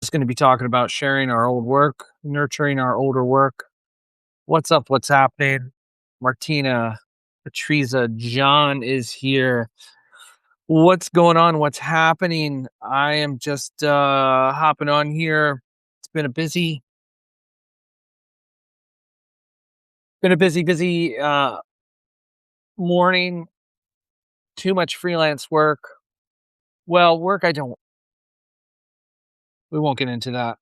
Just going to be talking about sharing our old work, nurturing our older work. What's up? What's happening? Martina, Patriza, John is here. What's going on? What's happening? I am just hopping on here. It's been a busy morning. Too much freelance work. Well, work I don't. We won't get into that.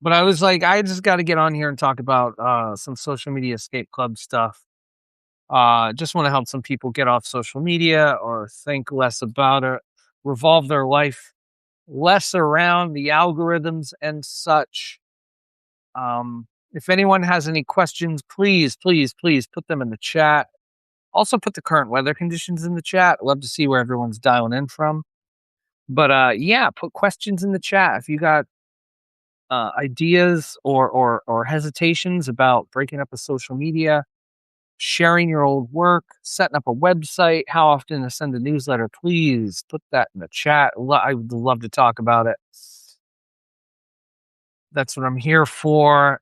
But I was like, I just got to get on here and talk about some social media escape club stuff. Just want to help some people get off social media or think less about it, revolve their life less around the algorithms and such. If anyone has any questions, please put them in the chat. Also, put the current weather conditions in the chat. Love to see where everyone's dialing in from. But yeah, put questions in the chat if you got ideas or hesitations about breaking up with social media, sharing your old work, setting up a website, how often to send a newsletter. Please put that in the chat. I would love to talk about it. That's what I'm here for.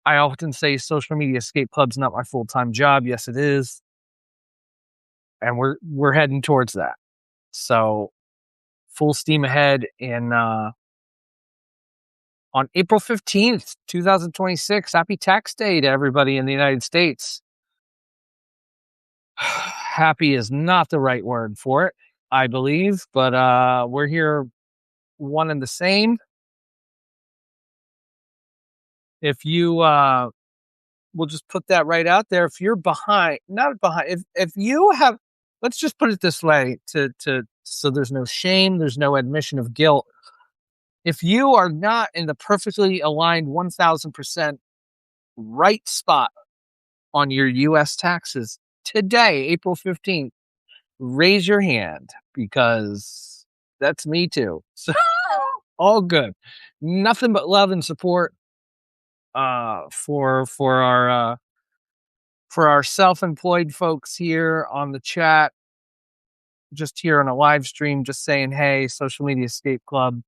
I often say social media escape club's not my full-time job. Yes, it is. And we're heading towards that. So full steam ahead on April 15th, 2026. Happy tax day to everybody in the United States. Happy is not the right word for it, I believe, but we're here one and the same. If you we'll just put that right out there. If you're behind, not behind, if you have, let's just put it this way to so there's no shame, there's no admission of guilt. If you are not in the perfectly aligned 1000% right spot on your US taxes today, April 15th, raise your hand because that's me too. So all good. Nothing but love and support for our self-employed folks here on the chat, just here on a live stream, just saying, hey, Social Media Escape Club,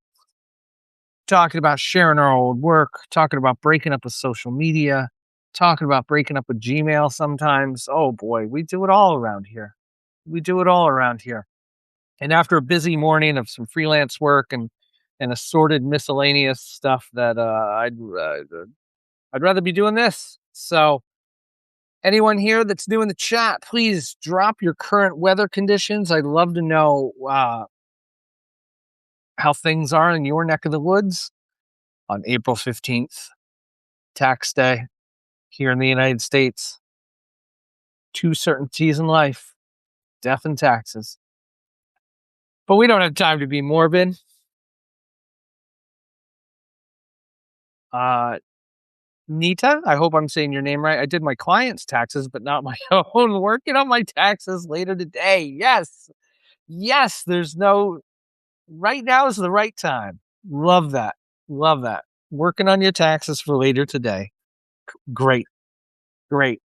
talking about sharing our old work, talking about breaking up with social media, talking about breaking up with Gmail sometimes. Oh boy, we do it all around here. We do it all around here. And after a busy morning of some freelance work and assorted miscellaneous stuff, that I'd rather be doing this. So anyone here that's new in the chat, please drop your current weather conditions. I'd love to know how things are in your neck of the woods on April 15th, tax day here in the United States. Two certainties in life: death and taxes. But we don't have time to be morbid. Nita, I hope I'm saying your name right. I did my client's taxes, but not my own. Working on my taxes later today. Yes. Yes. Right now is the right time. Love that. Love that. Working on your taxes for later today. Great. Great.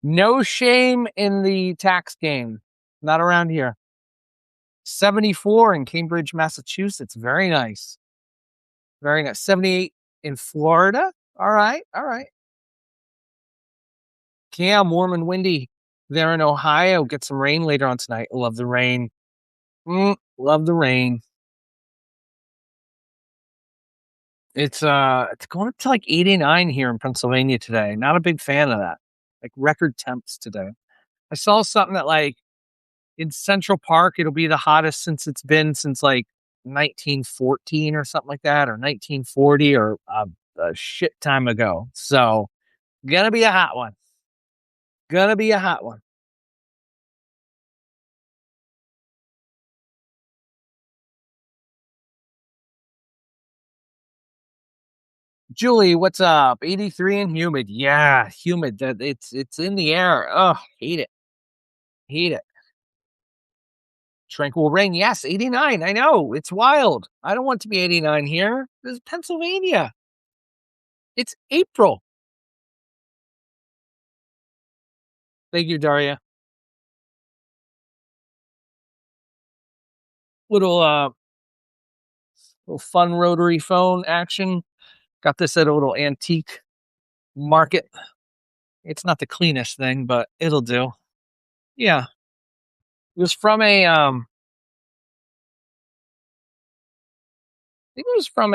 No shame in the tax game. Not around here. 74 in Cambridge, Massachusetts. Very nice. Very nice. 78 in Florida. All right. All right. Yeah, warm and windy there in Ohio. Get some rain later on tonight. Love the rain. Love the rain. It's going up to like 89 here in Pennsylvania today. Not a big fan of that. Like record temps today. I saw something that like in Central Park it'll be the hottest since it's been since like 1914 or something like that, or 1940, or a shit time ago. So gonna be a hot one. Gonna be a hot one. Julie, what's up? 83 and humid. Yeah, humid. That it's in the air. Oh, hate it. Hate it. Tranquil rain. Yes, 89. I know. It's wild. I don't want to be 89 here. This is Pennsylvania. It's April. Thank you, Daria. Little Little fun rotary phone action. Got this at a little antique market. It's not the cleanest thing, but it'll do. Yeah. It was from I think it was from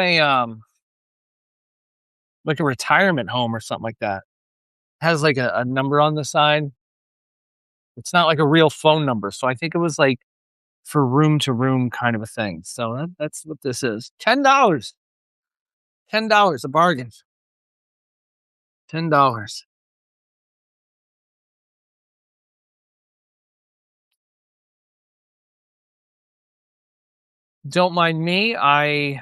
like a retirement home or something like that. Has like a number on the side. It's not like a real phone number. So I think it was like for room to room kind of a thing. So that's what this is. $10. $10, a bargain. $10. Don't mind me. I'm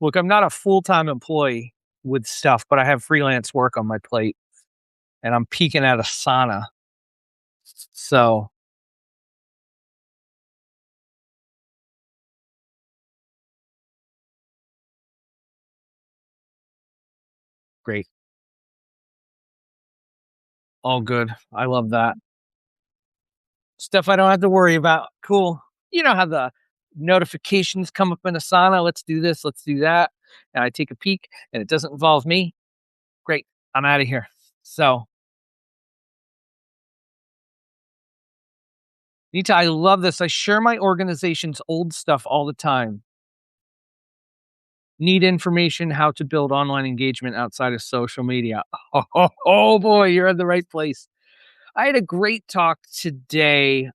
not a full-time employee with stuff, but I have freelance work on my plate and I'm peaking at a sauna. So great. All good. I love that. Stuff I don't have to worry about. Cool. You know how the notifications come up in Asana. Let's do this. Let's do that. And I take a peek and it doesn't involve me. Great. I'm out of here. So, Nita, I love this. I share my organization's old stuff all the time. Need information how to build online engagement outside of social media. Oh boy, you're in the right place. I had a great talk today.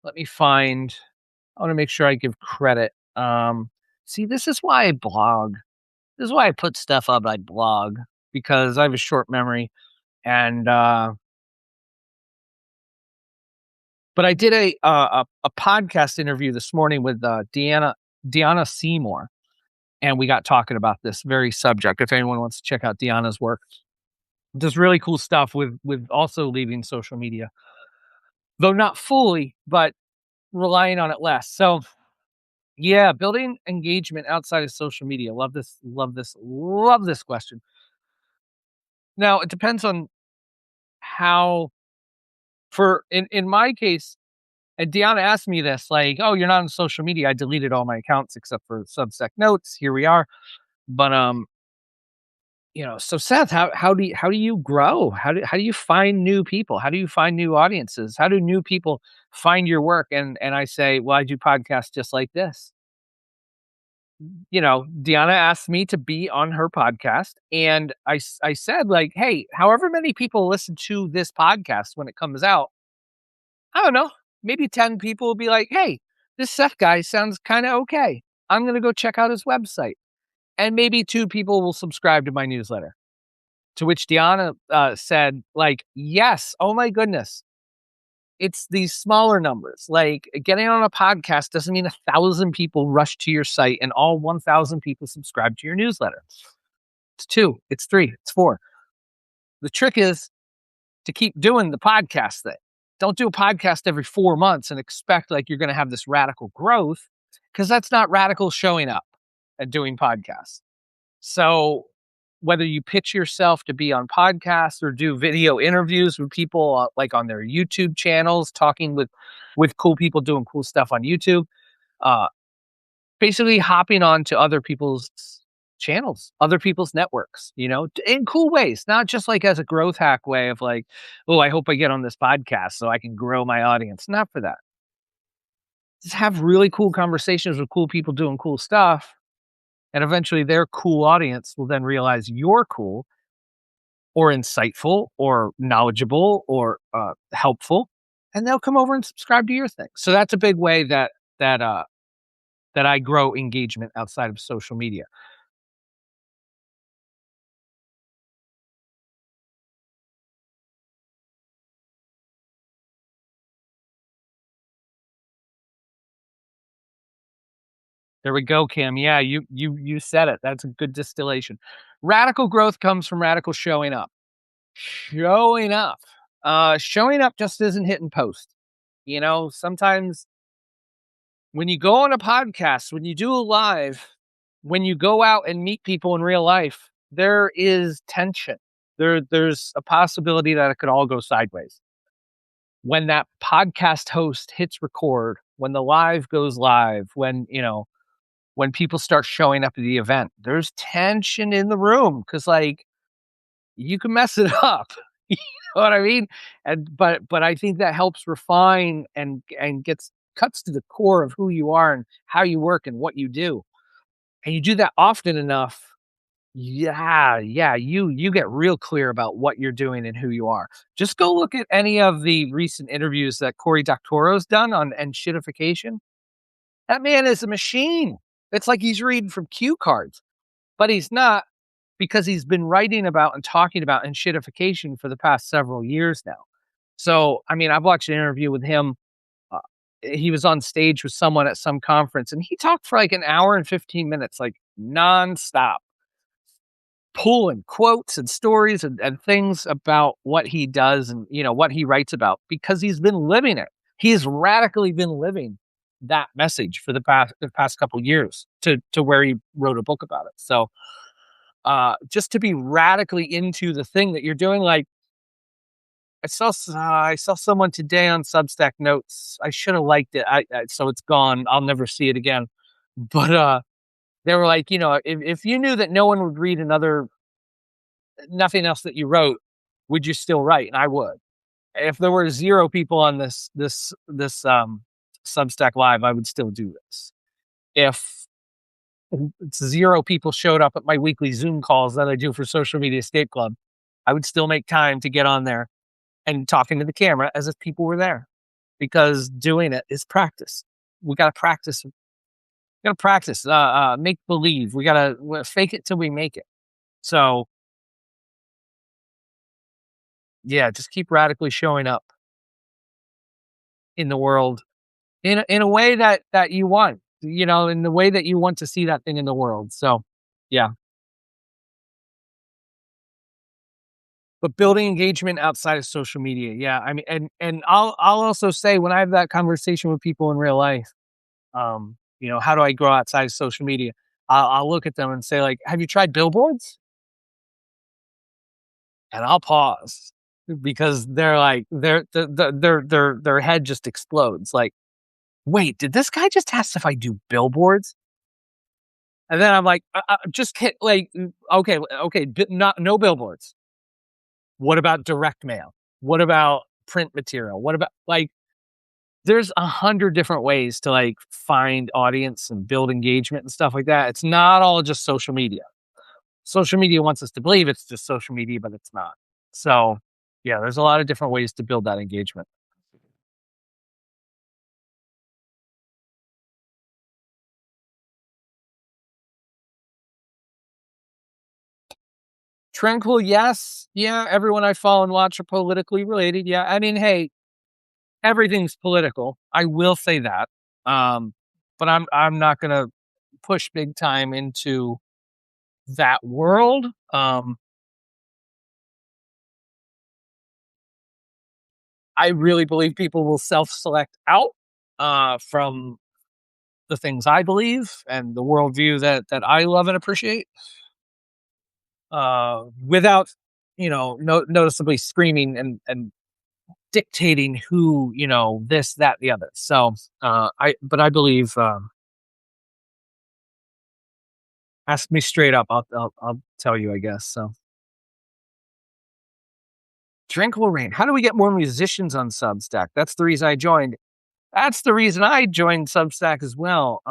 Let me find I wanna make sure I give credit. See, this is why I blog. This is why I put stuff up, I blog, because I have a short memory, and, but I did a podcast interview this morning with, Deanna Seymour, and we got talking about this very subject, if anyone wants to check out Deanna's work. Does really cool stuff with also leaving social media, though not fully, but relying on it less. So, yeah, building engagement outside of social media. Love this, love this, love this question. Now, it depends on how for in my case, and Deanna asked me this, like, "Oh, you're not on social media." I deleted all my accounts except for Substack notes. Here we are. But so Seth, how do you grow? How do you find new people? How do you find new audiences? How do new people find your work? And I say, well, I do podcasts just like this. Deanna asked me to be on her podcast, and I said, like, hey, however many people listen to this podcast when it comes out, I don't know, maybe 10 people will be like, hey, this Seth guy sounds kind of okay. I'm going to go check out his website. And maybe 2 people will subscribe to my newsletter. To which Deanna said, like, yes, oh my goodness. It's these smaller numbers. Like, getting on a podcast doesn't mean 1,000 people rush to your site and all 1,000 people subscribe to your newsletter. It's 2, it's 3, it's 4. The trick is to keep doing the podcast thing. Don't do a podcast every 4 months and expect like you're going to have this radical growth, because that's not radical showing up and doing podcasts. So whether you pitch yourself to be on podcasts or do video interviews with people like on their YouTube channels, talking with cool people doing cool stuff on YouTube, uh, basically hopping on to other people's channels, other people's networks, in cool ways, not just like as a growth hack way of like, oh, I hope I get on this podcast so I can grow my audience. Not for that. Just have really cool conversations with cool people doing cool stuff. And eventually their cool audience will then realize you're cool or insightful or knowledgeable or helpful, and they'll come over and subscribe to your thing. So that's a big way that I grow engagement outside of social media. There we go, Kim. Yeah, you said it. That's a good distillation. Radical growth comes from radical showing up. Showing up. Showing up just isn't hitting post. Sometimes when you go on a podcast, when you do a live, when you go out and meet people in real life, there is tension. There's a possibility that it could all go sideways. When that podcast host hits record when the live goes live, when people start showing up at the event, there's tension in the room because like you can mess it up. You know what I mean? But I think that helps refine and gets cuts to the core of who you are and how you work and what you do. And you do that often enough, yeah, you get real clear about what you're doing and who you are. Just go look at any of the recent interviews that Cory Doctorow's done on and shitification. That man is a machine. It's like he's reading from cue cards, but he's not because he's been writing about and talking about enshittification for the past several years now. So, I mean, I've watched an interview with him. Uh, he was on stage with someone at some conference and he talked for like an hour and 15 minutes, like nonstop, pulling quotes and stories and things about what he does and, what he writes about because he's been living it. He's radically been living that message for the past couple years to where he wrote a book about it. So, just to be radically into the thing that you're doing. Like I saw someone today on Substack Notes. I should have liked it. So it's gone. I'll never see it again. But they were like, if you knew that no one would read nothing else that you wrote, would you still write? And I would. If there were zero people on this Substack live, I would still do this. If zero people showed up at my weekly Zoom calls that I do for Social Media Escape Club, I would still make time to get on there and talking to the camera as if people were there because doing it is practice. We got to practice. We got to practice, make believe. We got to fake it till we make it. So yeah, just keep radically showing up in the world in a way that you want, in the way that you want to see that thing in the world. So yeah. But building engagement outside of social media, yeah. I mean, and I'll also say when I have that conversation with people in real life, how do I grow outside of social media? I'll look at them and say like, "Have you tried billboards?" And I'll pause because they're like, their head just explodes. Like, wait, did this guy just ask if I do billboards? And then I'm like, just hit like, okay, not no billboards. What about direct mail? What about print material? What about like there's 100 different ways to like find audience and build engagement and stuff like that. It's not all just social media. Social media wants us to believe it's just social media, but it's not. So, yeah, there's a lot of different ways to build that engagement. Tranquil, yes. Yeah, everyone I follow and watch are politically related. Yeah. I mean, hey, everything's political. I will say that. Um, but I'm not gonna push big time into that world. I really believe people will self-select out from the things I believe and the worldview that I love and appreciate, without noticeably screaming and dictating who this, that, the other. So I believe. Ask me straight up. I'll tell you. I guess so. Tranquil Rain. How do we get more musicians on Substack? That's the reason I joined. That's the reason I joined Substack as well.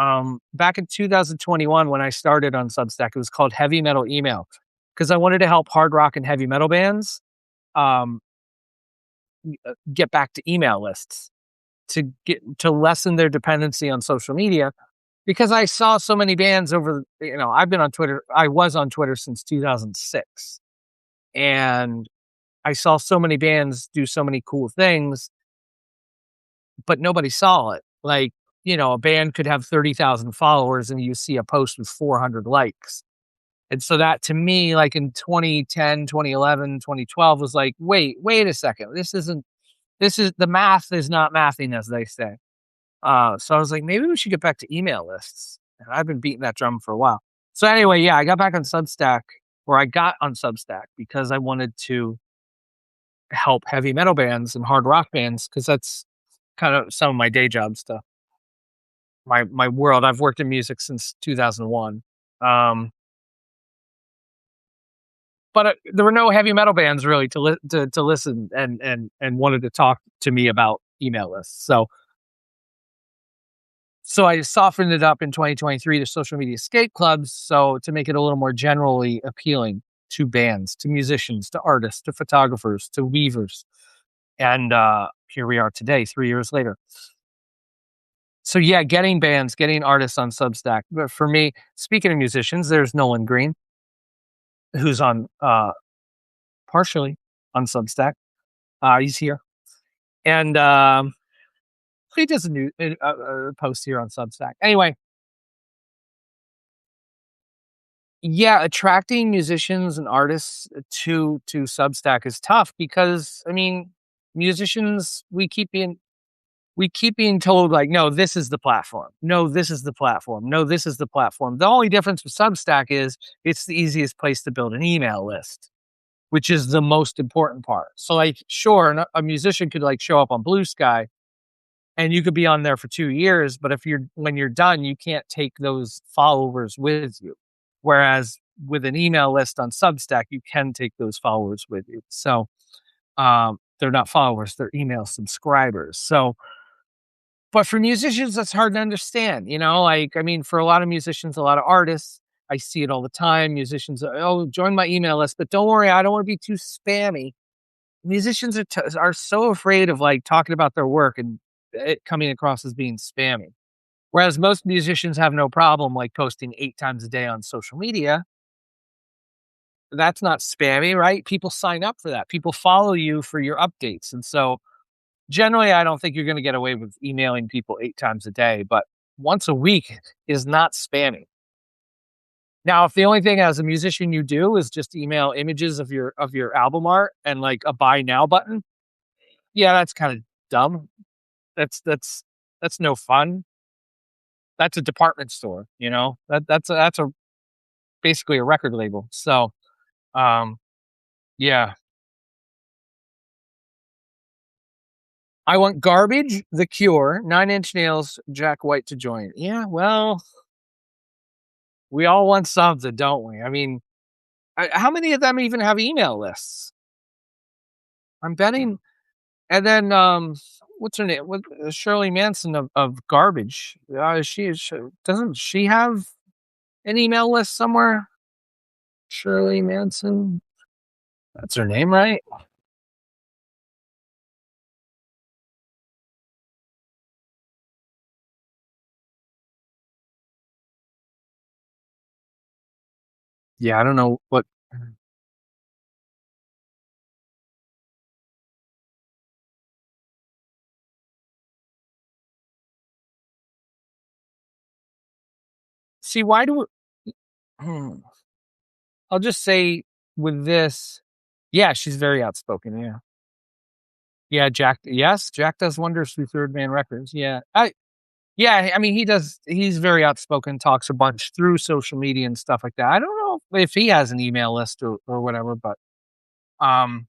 Back in 2021, when I started on Substack, it was called Heavy Metal Email because I wanted to help hard rock and heavy metal bands um, get back to email lists to lessen their dependency on social media. Because I saw so many bands I've been on Twitter. I was on Twitter since 2006, and I saw so many bands do so many cool things, but nobody saw it. Like, a band could have 30,000 followers and you see a post with 400 likes. And so that to me, like in 2010, 2011, 2012 was like, wait a second. This is the math is not mathing, as they say. So I was like, maybe we should get back to email lists. And I've been beating that drum for a while. So anyway, yeah, I got back on Substack, or I got on Substack because I wanted to help heavy metal bands and hard rock bands because that's kind of some of my day job stuff. my world. I've worked in music since 2001. Um, but there were no heavy metal bands really to listen and wanted to talk to me about email lists. So I softened it up in 2023 to social media escape clubs. So to make it a little more generally appealing to bands, to musicians, to artists, to photographers, to weavers. And here we are today, 3 years later. So yeah, getting bands, getting artists on Substack. But for me, speaking of musicians, there's Nolan Green, who's on partially on Substack. He's here. And he does a new post here on Substack. Anyway, yeah, attracting musicians and artists to Substack is tough because I mean, musicians we keep being told like, no, this is the platform. No, this is the platform. No, this is the platform. The only difference with Substack is it's the easiest place to build an email list, which is the most important part. So like, sure, a musician could like show up on Blue Sky and you could be on there for 2 years, but when you're done, you can't take those followers with you. Whereas with an email list on Substack, you can take those followers with you. So they're not followers, they're email subscribers. So, but for musicians, that's hard to understand. Like, I mean, for a lot of musicians, a lot of artists, I see it all the time. Musicians, oh, join my email list, but don't worry, I don't want to be too spammy. Musicians are so afraid of like talking about their work and it coming across as being spammy. Whereas most musicians have no problem like posting 8 times a day on social media. That's not spammy, right? People sign up for that. People follow you for your updates. And so generally, I don't think you're going to get away with emailing people 8 times a day, but once a week is not spammy. Now, if the only thing as a musician you do is just email images of your album art and like a buy now button, yeah, that's kind of dumb. That's no fun. That's a department store, that's a basically a record label. So, um, yeah, I want Garbage, The Cure, Nine Inch Nails, Jack White to join. Yeah, well, we all want something, don't we? I mean, how many of them even have email lists? I'm betting. And then, what's her name? Shirley Manson of Garbage? Doesn't she have an email list somewhere? Shirley Manson. That's her name, right? Yeah, I don't know what. See, why do? Hmm, I'll just say with this, yeah, she's very outspoken. Yeah, yeah, Jack. Yes, Jack does wonders through Third Man Records. Yeah, yeah. I mean, he does. He's very outspoken. Talks a bunch through social media and stuff like that. I don't know if he has an email list or whatever, but um,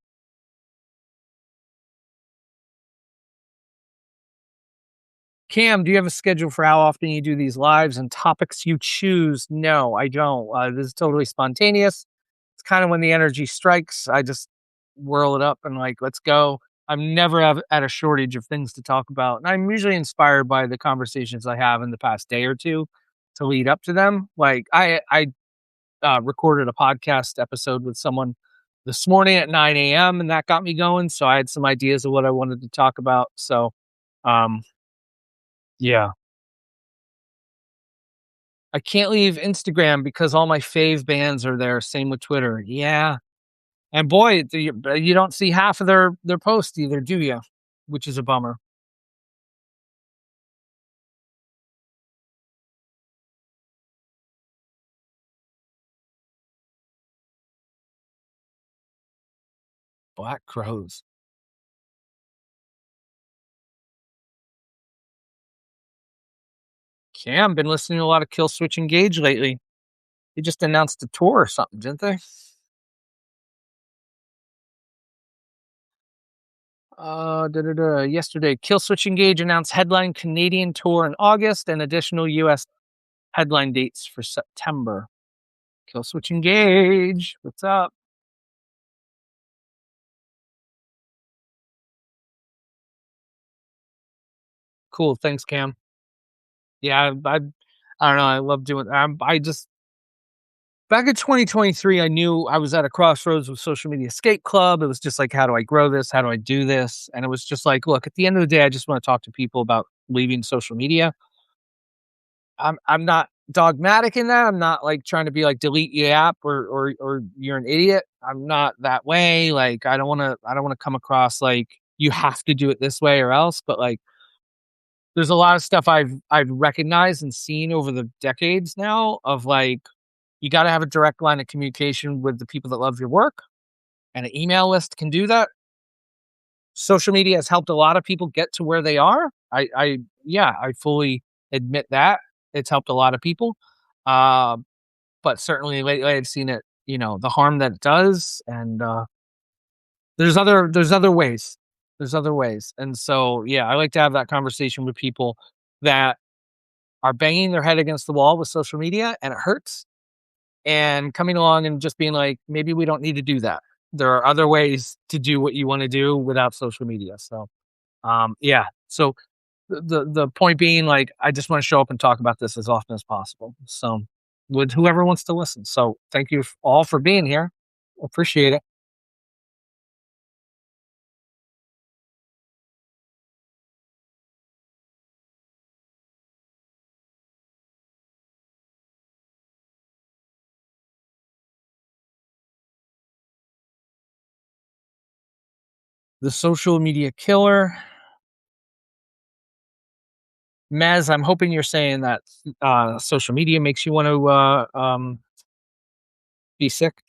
Cam, do you have a schedule for how often you do these lives and topics you choose? No, I don't. This is totally spontaneous. It's kind of when the energy strikes, I just whirl it up and like, let's go. I'm never at a shortage of things to talk about. And I'm usually inspired by the conversations I have in the past day or two to lead up to them. Like I recorded a podcast episode with someone this morning at 9 a.m. and that got me going. So I had some ideas of what I wanted to talk about. So, um, yeah. I can't leave Instagram because all my fave bands are there. Same with Twitter. Yeah. And boy, you don't see half of their posts either, do you? Which is a bummer. Black Crows. Cam, been listening to a lot of Kill Switch Engage lately. They just announced a tour or something, didn't they? Yesterday, Killswitch Engage announced headline Canadian tour in August and additional US headline dates for September. Killswitch Engage. What's up? Cool. Thanks, Cam. Yeah, I don't know. I love doing. I just back in 2023, I knew I was at a crossroads with Social Media Escape Club. It was just like, how do I grow this? How do I do this? And it was just like, look, at the end of the day, I just want to talk to people about leaving social media. I'm not dogmatic in that. I'm not like trying to be like delete your app or you're an idiot. I'm not that way. Like I don't want to come across like you have to do it this way or else. But like there's a lot of stuff I've recognized and seen over the decades now of like you got to have a direct line of communication with the people that love your work, and an email list can do that. Social media has helped a lot of people get to where they are. Yeah, I fully admit that it's helped a lot of people. Uh, but certainly lately I've seen it, the harm that it does, and there's other ways. There's other ways, and so yeah, I like to have that conversation with people that are banging their head against the wall with social media, and it hurts. And coming along and just being like, maybe we don't need to do that. There are other ways to do what you want to do without social media. So, yeah. So the point being, like, I just want to show up and talk about this as often as possible. So, with whoever wants to listen. So, thank you all for being here. Appreciate it. The social media killer, Mez. I'm hoping you're saying that social media makes you want to be sick.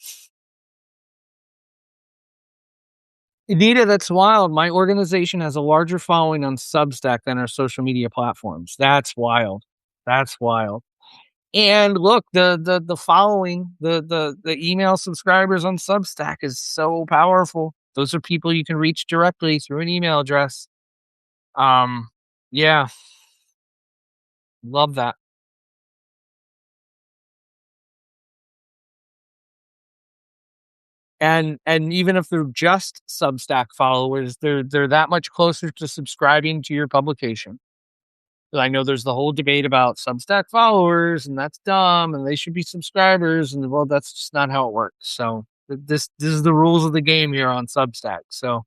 Anita, that's wild. My organization has a larger following on Substack than our social media platforms. That's wild. That's wild. And look, the following, the email subscribers on Substack is so powerful. Those are people you can reach directly through an email address. Um, yeah, love that. And even if they're just Substack followers, they're that much closer to subscribing to your publication. I know there's the whole debate about Substack followers, and that's dumb, and they should be subscribers, and well, that's just not how it works. So this is the rules of the game here on Substack. So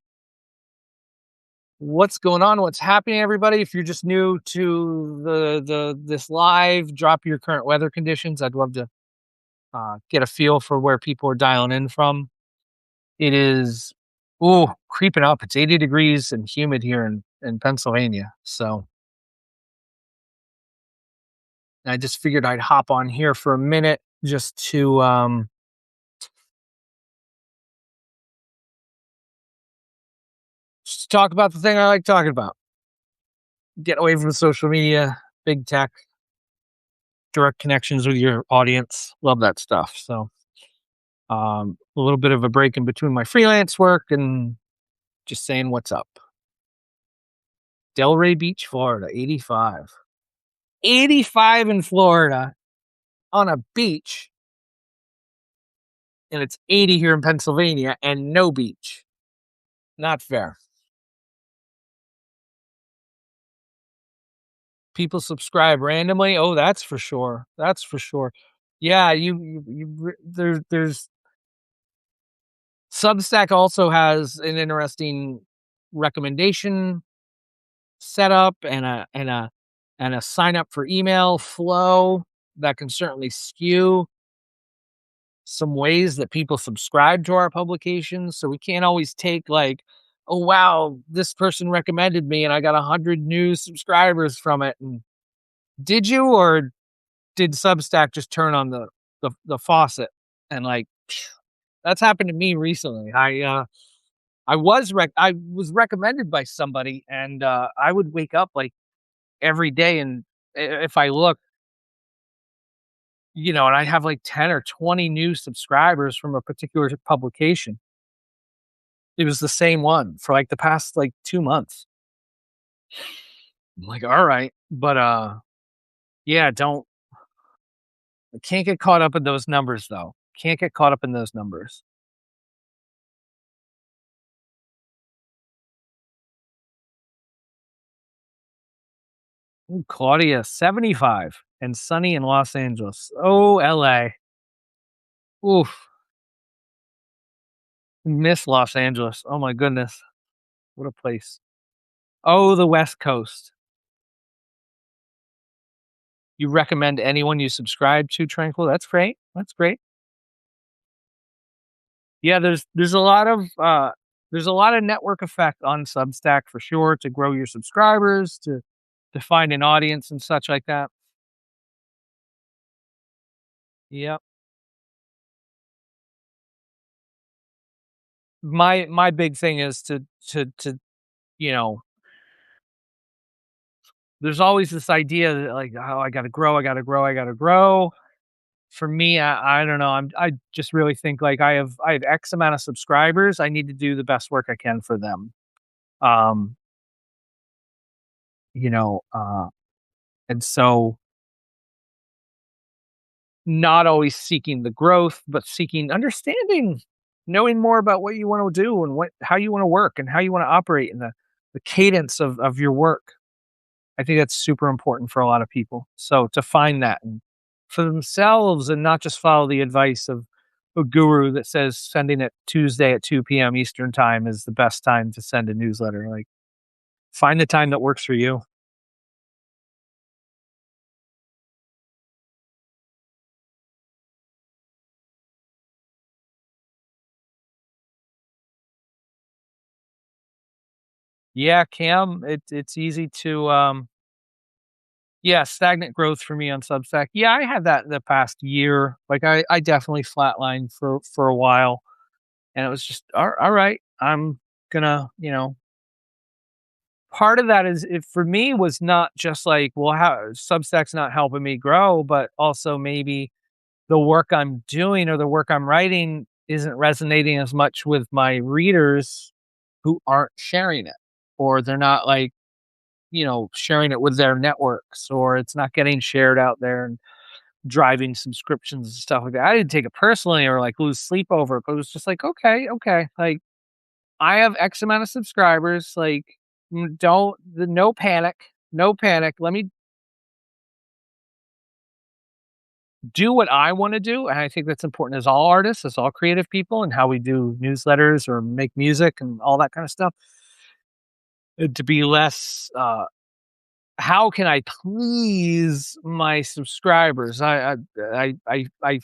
what's going on? What's happening, everybody? If you're just new to the this live, drop your current weather conditions. I'd love to get a feel for where people are dialing in from. It is creeping up. It's 80 degrees and humid here in Pennsylvania. So I just figured I'd hop on here for a minute just to talk about the thing I like talking about. Get away from social media, big tech, direct connections with your audience. Love that stuff. So a little bit of a break in between my freelance work and just saying what's up. Delray Beach, Florida, 85. 85 in Florida on a beach, and it's 80 here in Pennsylvania and no beach. Not fair. People subscribe randomly. Oh, that's for sure. That's for sure. Yeah, there's Substack also has an interesting recommendation setup and a sign up for email flow that can certainly skew some ways that people subscribe to our publications. So we can't always take like, oh wow, this person recommended me and I got 100 new subscribers from it. And did you, or did Substack just turn on the faucet and like that's happened to me recently. I was recommended by somebody, and I would wake up like every day, and if I look, and I have like 10 or 20 new subscribers from a particular publication. It was the same one for like the past like 2 months. I'm like, all right. But yeah, don't can't get caught up in those numbers though. Can't get caught up in those numbers. Ooh, Claudia, 75 and sunny in Los Angeles. Oh, LA. Oof. Miss Los Angeles. Oh my goodness. What a place. Oh, the West Coast. You recommend anyone you subscribe to Tranquil? That's great. That's great. Yeah, there's a lot of network effect on Substack for sure to grow your subscribers, to find an audience and such like that. Yep. My big thing is to you know, there's always this idea that like, oh, I gotta grow, I gotta grow, I gotta grow. For me, I don't know. I just really think like I have X amount of subscribers. I need to do the best work I can for them. Um, you know, and so not always seeking the growth, but seeking understanding, knowing more about what you want to do and what how you want to work and how you want to operate and the cadence of your work. I think that's super important for a lot of people. So to find that and for themselves and not just follow the advice of a guru that says sending it Tuesday at 2 p.m. Eastern time is the best time to send a newsletter. Like find the time that works for you. Yeah, Cam, it's easy to yeah, stagnant growth for me on Substack. Yeah, I had that the past year. Like I definitely flatlined for a while and it was just all right. I'm gonna, part of that is it for me was not just like, well, how Substack's not helping me grow, but also maybe the work I'm doing or the work I'm writing isn't resonating as much with my readers who aren't sharing it, or they're not like, sharing it with their networks, or it's not getting shared out there and driving subscriptions and stuff like that. I didn't take it personally or like lose sleep over it, but it was just like, okay, okay. Like I have X amount of subscribers. Like, no panic, no panic. Let me do what I want to do. And I think that's important as all artists, as all creative people, and how we do newsletters or make music and all that kind of stuff. To be less, how can I please my subscribers? I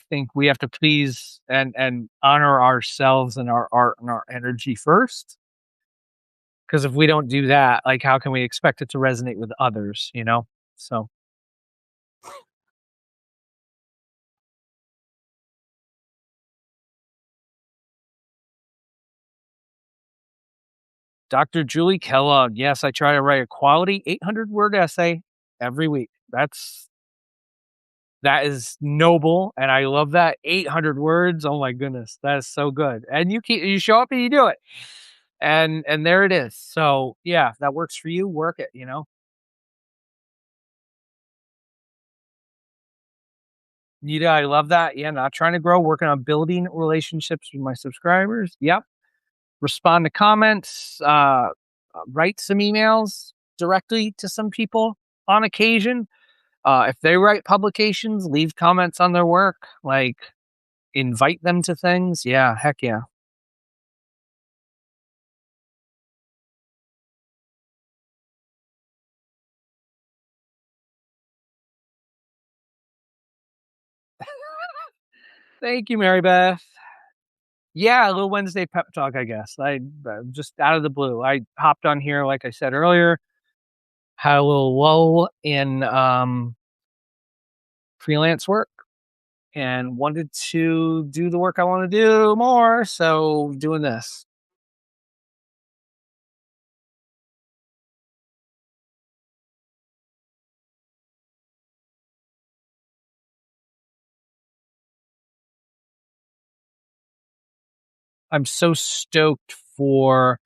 think we have to please and honor ourselves and our art and our energy first. Because if we don't do that, like, how can we expect it to resonate with others, you know? So, Dr. Julie Kellogg, yes, I try to write a quality 800-word essay every week. That is noble, and I love that. 800 words, oh my goodness, that is so good. And you show up and you do it. And there it is. So, yeah, if that works for you, work it, you know? Yeah, I love that. Yeah, not trying to grow, working on building relationships with my subscribers. Yep. Respond to comments, write some emails directly to some people on occasion. If they write publications, leave comments on their work, like invite them to things. Yeah, heck yeah. Thank you, Mary Beth. Yeah, a little Wednesday pep talk, I guess. I just out of the blue. I hopped on here, like I said earlier, had a little lull in freelance work and wanted to do the work I want to do more. So doing this. I'm so stoked for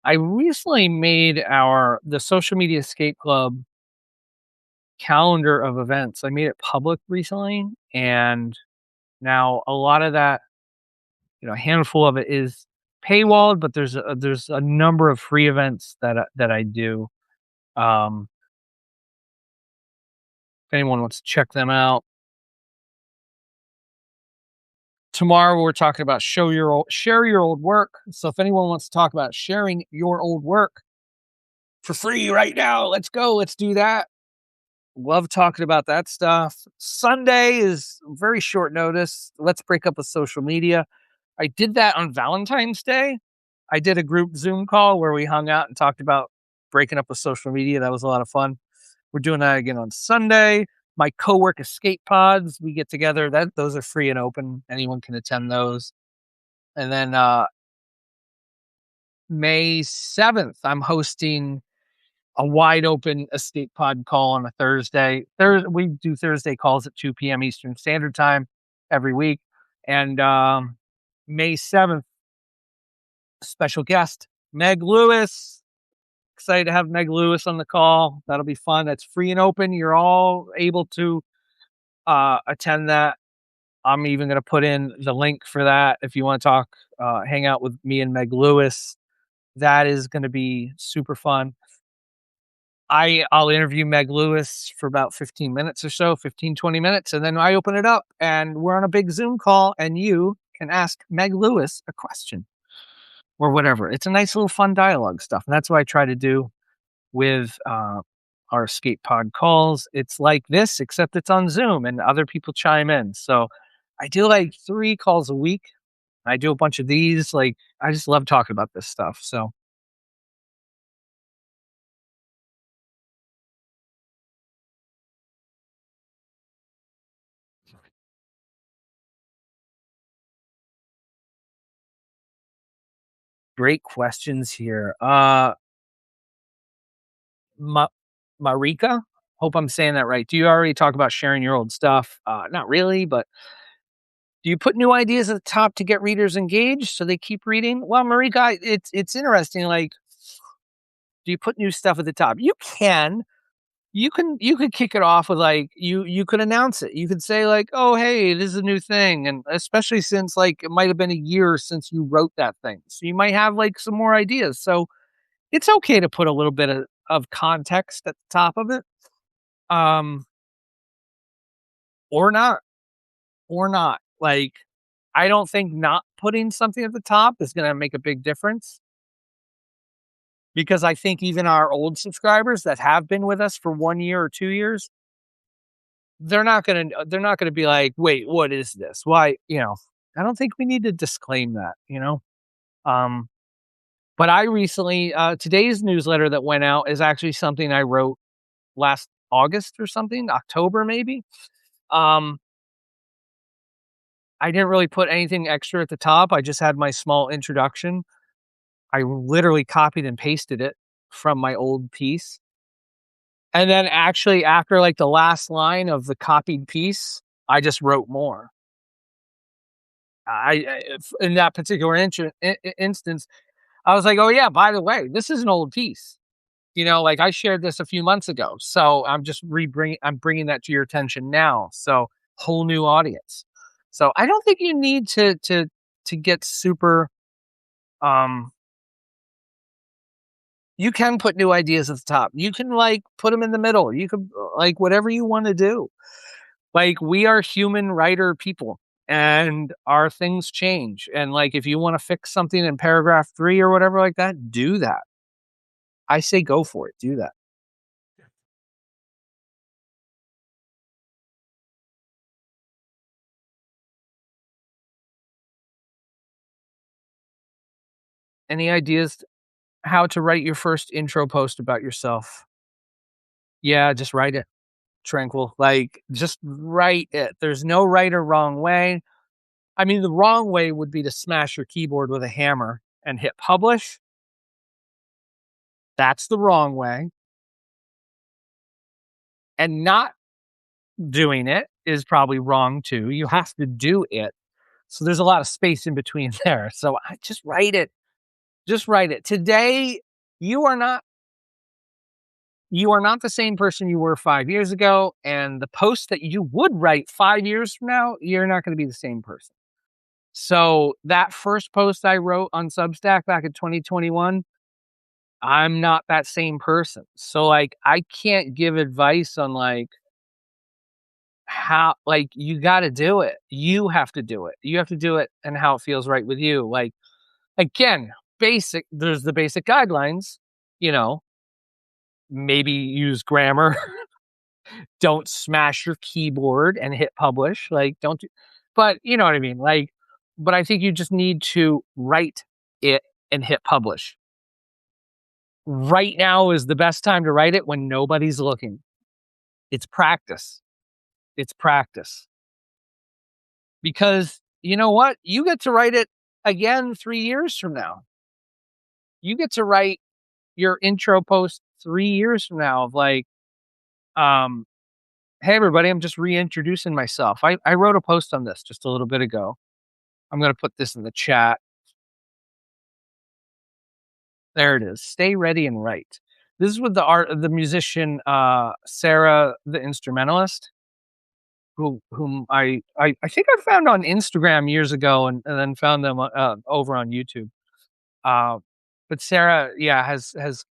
I recently made the Social Media Escape Club calendar of events. I made it public recently, and now a lot of that, a handful of it is paywalled, but there's a number of free events that I do. Um, if anyone wants to check them out. Tomorrow we're talking about share your old work. So if anyone wants to talk about sharing your old work for free right now, let's go. Let's do that. Love talking about that stuff. Sunday is very short notice. Let's break up with social media. I did that on Valentine's Day. I did a group Zoom call where we hung out and talked about breaking up with social media. That was a lot of fun. We're doing that again on Sunday. My co-work escape pods, we get together. Those are free and open. Anyone can attend those. And then May 7th, I'm hosting a wide open escape pod call on a Thursday. We do Thursday calls at 2 p.m. Eastern Standard Time every week. And May 7th, special guest, Meg Lewis. Excited to have Meg Lewis on the call. That'll be fun. That's free and open. You're all able to attend that. I'm even going to put in the link for that if you want to talk, hang out with me and Meg Lewis. That is going to be super fun. I'll interview Meg Lewis for about 15 minutes or so, 15, 20 minutes, and then I open it up and we're on a big Zoom call and you can ask Meg Lewis a question or whatever. It's a nice little fun dialogue stuff. And that's what I try to do with our escape pod calls. It's like this, except it's on Zoom and other people chime in. So I do like 3 calls a week. I do a bunch of these. Like, I just love talking about this stuff. So great questions here. Ma- Marika, hope I'm saying that right. Do you already talk about sharing your old stuff? Not really, but do you put new ideas at the top to get readers engaged so they keep reading? Well, Marika, it's interesting. Like, do you put new stuff at the top? You can kick it off with like you could announce it. You could say like, "Oh, hey, this is a new thing," and especially since like it might have been a year since you wrote that thing, so you might have like some more ideas. So it's okay to put a little bit of context at the top of it, um, or not, or not. Like, I don't think not putting something at the top is going to make a big difference because I think even our old subscribers that have been with us for 1 year or 2 years, they're not gonna be like, "Wait, what is this? Why?" I don't think we need to disclaim that. Um, but I recently today's newsletter that went out is actually something I wrote last August or something, October maybe. Um, I didn't really put anything extra at the top. I just had my small introduction. I literally copied and pasted it from my old piece. And then actually after like the last line of the copied piece, I just wrote more. In that particular instance, I was like, "Oh yeah, by the way, this is an old piece." Like I shared this a few months ago, so I'm bringing that to your attention now. So whole new audience. So I don't think you need to get super. Um, you can put new ideas at the top. You can like put them in the middle. You can like whatever you want to do. Like, we are human writer people and our things change. And like, if you want to fix something in paragraph 3 or whatever like that, do that. I say go for it. Do that. Any ideas how to write your first intro post about yourself? Yeah, just write it. Tranquil. Like, just write it. There's no right or wrong way. I mean, the wrong way would be to smash your keyboard with a hammer and hit publish. That's the wrong way. And not doing it is probably wrong too. You have to do it. So there's a lot of space in between there. So I just write it. Just write it. Today, you are not you are not the same person you were 5 years ago, and the post that you would write 5 years from now, you're not gonna be the same person. So, that first post I wrote on Substack back in 2021, I'm not that same person. So, like, I can't give advice on, like, how like, you gotta do it. You have to do it. You have to do it and how it feels right with you. Like, again, there's the basic guidelines, you know, maybe use grammar, don't smash your keyboard and hit publish, like, don't do but you know what I mean, like, but I think you just need to write it and hit publish. Right now is the best time to write it when nobody's looking. It's practice. It's practice. Because you know what? You get to write it again 3 years from now. You get to write your intro post 3 years from now of like, um, "Hey, everybody, I'm just reintroducing myself." I wrote a post on this just a little bit ago. I'm gonna put this in the chat. There it is. Stay ready and write. This is with the musician, Sarah, the instrumentalist, whom I think I found on Instagram years ago and then found them, over on YouTube. Uh, but Sarah, yeah, has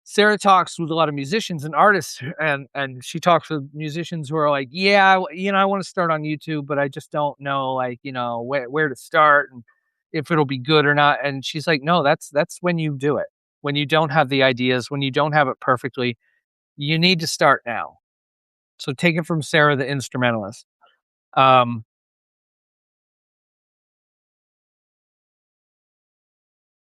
Sarah talks with a lot of musicians and artists, and she talks with musicians who are like, "Yeah, I wanna start on YouTube, but I just don't know, like, where to start and if it'll be good or not." And she's like, "No, that's when you do it. When you don't have the ideas, when you don't have it perfectly, you need to start now." So take it from Sarah, the instrumentalist. Um,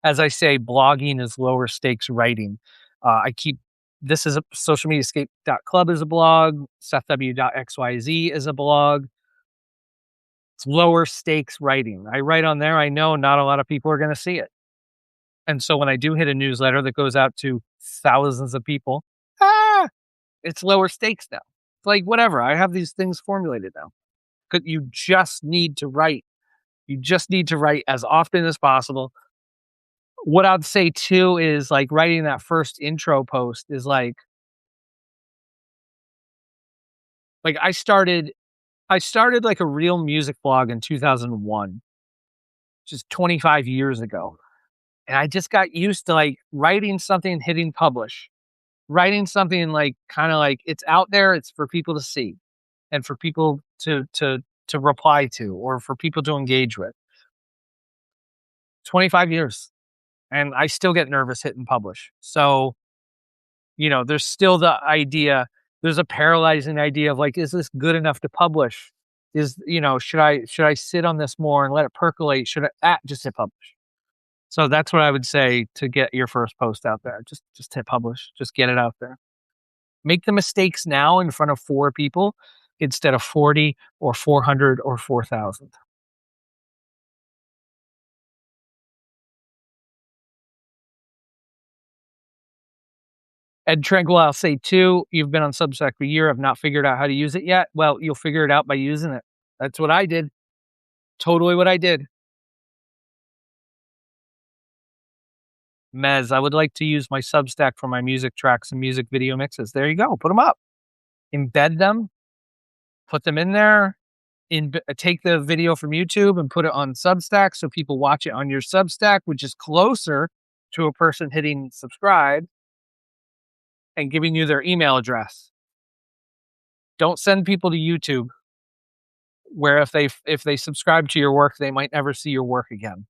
as I say, blogging is lower stakes writing. I keep this is a socialmediascape.club is a blog, SethW.xyz is a blog. It's lower stakes writing. I write on there. I know not a lot of people are going to see it. And so when I do hit a newsletter that goes out to thousands of people, ah, it's lower stakes now. It's like, whatever. I have these things formulated now. You just need to write. You just need to write as often as possible. What I'd say too is like writing that first intro post is like I started like a real music blog in 2001, which is 25 years ago. And I just got used to like writing something and hitting publish. Writing something like kind of like it's out there, it's for people to see and for people to reply to or for people to engage with. 25 years and I still get nervous hitting publish. So, there's still there's a paralyzing idea of like, is this good enough to publish? Should I sit on this more and let it percolate? Should I just hit publish? So that's what I would say to get your first post out there. Just hit publish. Just get it out there. Make the mistakes now in front of 4 people instead of 40 or 400 or 4,000. And Tranquil, I'll say too, you've been on Substack for a year, have not figured out how to use it yet. Well, you'll figure it out by using it. That's what I did. Totally what I did. Mez, I would like to use my Substack for my music tracks and music video mixes. There you go. Put them up. Embed them. Put them in there. Take the video from YouTube and put it on Substack so people watch it on your Substack, which is closer to a person hitting subscribe and giving you their email address. Don't send people to YouTube where if they subscribe to your work, they might never see your work again.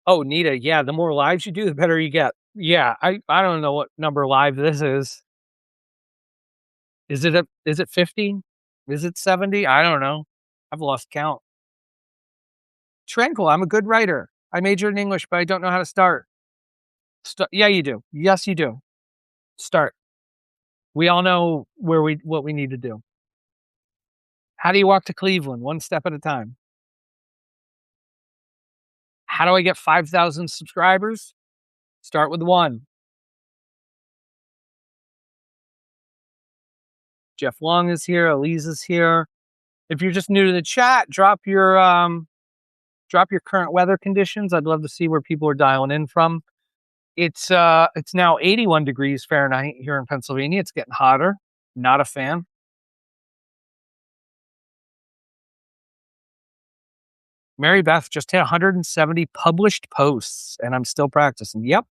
Oh, Nita, yeah, the more lives you do, the better you get. Yeah, I don't know what number live this is. Is it 50? Is it 70? I don't know. I've lost count. Tranquil, I'm a good writer. I majored in English, but I don't know how to start. Yeah, you do. Yes, you do. Start. We all know what we need to do. How do you walk to Cleveland? One step at a time. How do I get 5,000 subscribers? Start with 1. Jeff Long is here. Elise is here. If you're just new to the chat, drop your current weather conditions. I'd love to see where people are dialing in from. It's now 81 degrees Fahrenheit here in Pennsylvania. It's getting hotter. Not a fan. Mary Beth just hit 170 published posts, and I'm still practicing. Yep.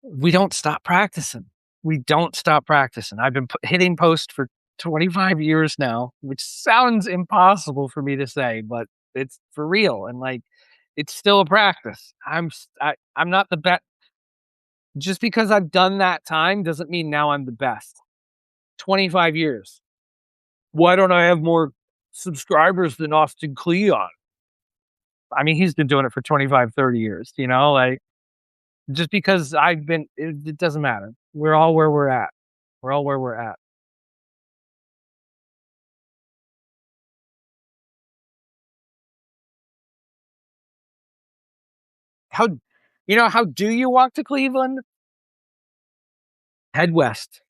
We don't stop practicing. We don't stop practicing. I've been hitting post for 25 years now, which sounds impossible for me to say, but it's for real. And like, it's still a practice. I'm not the best. Just because I've done that time doesn't mean now I'm the best. 25 years. Why don't I have more subscribers than Austin Kleon? I mean, he's been doing it for 25, 30 years, like just because it doesn't matter. We're all where we're at. We're all where we're at. How do you walk to Cleveland? Head west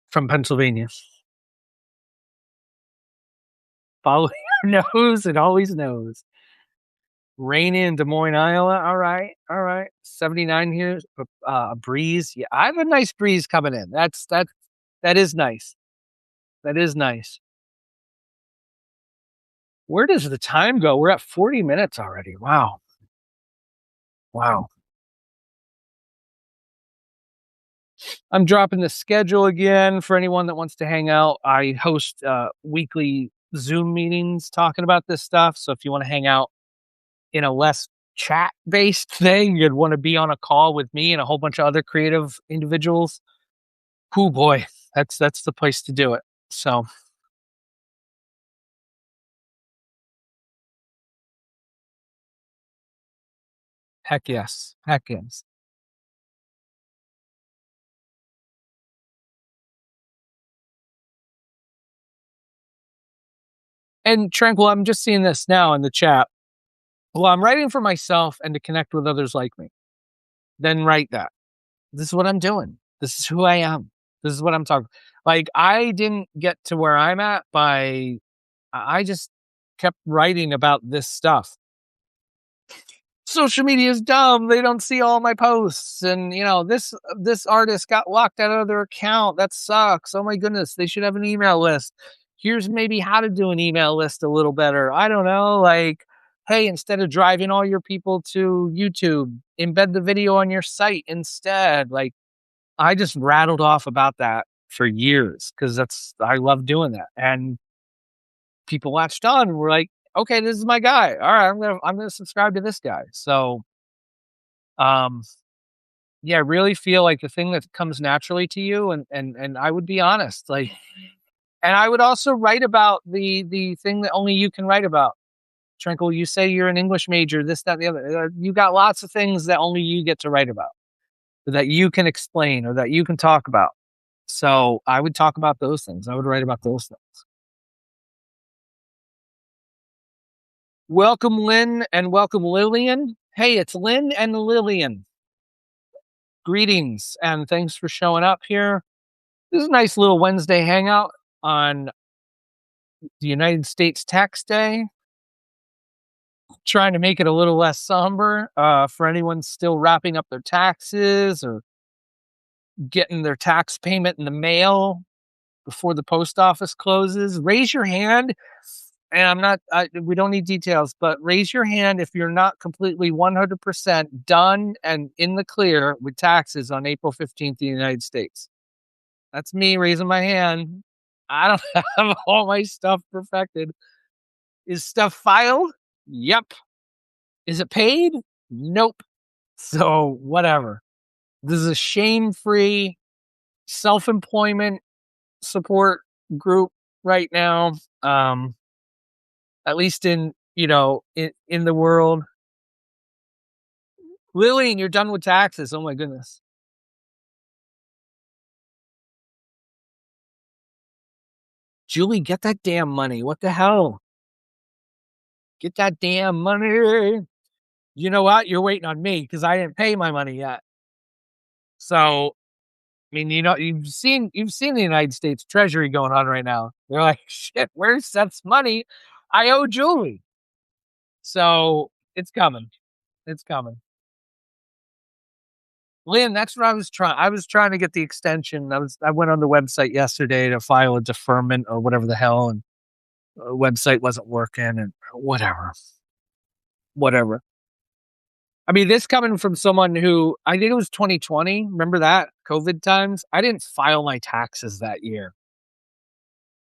from Pennsylvania. Follow your nose, it always knows. Rainy in Des Moines, Iowa. All right, all right. 79 here. A breeze. Yeah, I have a nice breeze coming in. That is nice. That is nice. Where does the time go? We're at 40 minutes already. Wow. Wow. I'm dropping the schedule again for anyone that wants to hang out. I host weekly Zoom meetings talking about this stuff. So if you want to hang out in a less chat based thing, you'd want to be on a call with me and a whole bunch of other creative individuals. Oh boy, that's the place to do it. So heck yes. Heck yes. And Tranquil, I'm just seeing this now in the chat. Well, I'm writing for myself and to connect with others like me. Then write that. This is what I'm doing. This is who I am. This is what I'm talking. Like I didn't get to where I'm at I just kept writing about this stuff. Social media is dumb. They don't see all my posts. And this artist got locked out of their account. That sucks. Oh my goodness. They should have an email list. Here's maybe how to do an email list a little better. I don't know. Like, hey, instead of driving all your people to YouTube, embed the video on your site instead. Like, I just rattled off about that for years because I love doing that. And people latched on and were like, okay, this is my guy. All right, I'm gonna subscribe to this guy. So yeah, I really feel like the thing that comes naturally to you and I would be honest, like, and I would also write about the thing that only you can write about. Trinkle, you say you're an English major, this, that, the other. You got lots of things that only you get to write about, that you can explain or that you can talk about. So I would talk about those things. I would write about those things. Welcome, Lynn, and welcome, Lillian. Hey, it's Lynn and Lillian. Greetings, and thanks for showing up here. This is a nice little Wednesday hangout on the United States Tax Day. Trying to make it a little less somber for anyone still wrapping up their taxes or getting their tax payment in the mail before the post office closes. Raise your hand. And we don't need details, but raise your hand if you're not completely 100% done and in the clear with taxes on April 15th in the United States. That's me raising my hand. I don't have all my stuff perfected. Is stuff filed? Yep. Is it paid? Nope. So whatever. This is a shame-free self-employment support group right now. At least in the world. Lillian, you're done with taxes. Oh my goodness. Julie, get that damn money. What the hell? Get that damn money. You know what? You're waiting on me because I didn't pay my money yet. So I mean, you've seen the United States Treasury going on right now. They're like, shit, where's Seth's money? I owe Julie. So it's coming. It's coming. Lynn, that's what I was trying. I was trying to get the extension. I went on the website yesterday to file a deferment or whatever the hell, and the website wasn't working and whatever. Whatever. I mean, this coming from someone who I think it was 2020. Remember that COVID times? I didn't file my taxes that year.